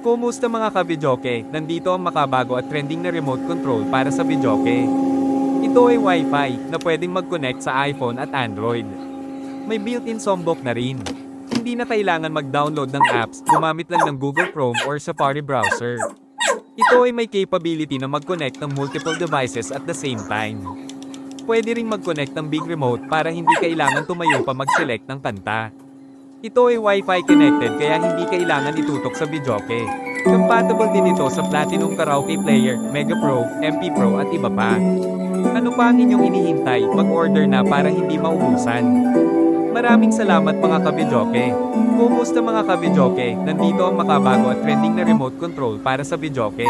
Kumusta mga kabidyoke? Nandito ang makabago at trending na remote control para sa bidyoke. Ito ay Wi-Fi na pwedeng mag-connect sa iPhone at Android. May built-in soundbox na rin. Hindi na kailangan mag-download ng apps, gumamit lang ng Google Chrome or Safari browser. Ito ay may capability na mag-connect ng multiple devices at the same time. Pwede ring mag-connect ng big remote para hindi kailangan tumayo pa mag-select ng kanta. Ito ay Wi-Fi connected kaya hindi kailangan itutok sa bidyoke. Compatible din ito sa Platinum Karaoke Player, Mega Pro, MP Pro at iba pa. Ano pa ang inyong inihintay? Mag-order na para hindi maubusan. Maraming salamat mga kabidyoke. Kumusta mga kabidyoke? Nandito ang makabago at trending na remote control para sa bidyoke.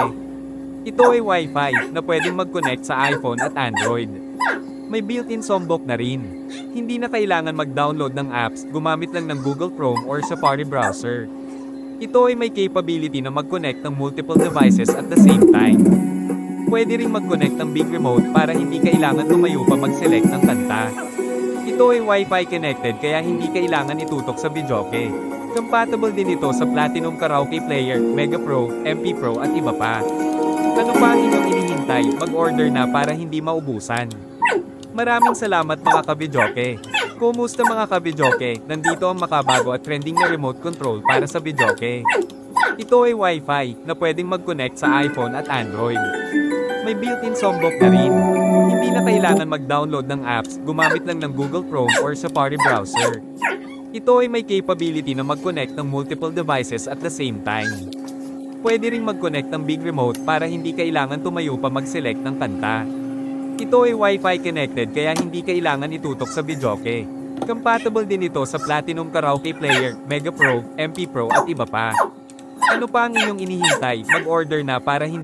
Ito ay Wi-Fi na pwedeng mag-connect sa iPhone at Android. May built-in soundbox na rin. Hindi na kailangan mag-download ng apps, gumamit lang ng Google Chrome or Safari browser. Ito ay may capability na mag-connect ng multiple devices at the same time. Pwede ring mag-connect ng big remote para hindi kailangan tumayo pa mag-select ng kanta. Ito ay Wi-Fi connected kaya hindi kailangan itutok sa bidyoke. Compatible din ito sa Platinum Karaoke Player, Mega Pro, MP Pro at iba pa. Ano pa ang inyong inihintay? Mag-order na para hindi maubusan. Maraming salamat mga kabidyoke. Kumusta mga kabidyoke? Nandito ang makabago at trending na remote control para sa bidyoke. Ito ay Wi-Fi na pwedeng mag-connect sa iPhone at Android. May built-in soundbox na rin. Hindi na kailangan mag-download ng apps, gumamit lang ng Google Chrome or Safari browser. Ito ay may capability na mag-connect ng multiple devices at the same time. Pwede ring mag-connect ng big remote para hindi kailangan tumayo pa mag-select ng kanta. Ito ay Wi-Fi connected kaya hindi kailangan itutok sa bidyoke. Compatible din ito sa Platinum Karaoke Player, Mega Pro, MP Pro at iba pa. Ano pa ang inyong inihintay? Mag-order na para hindi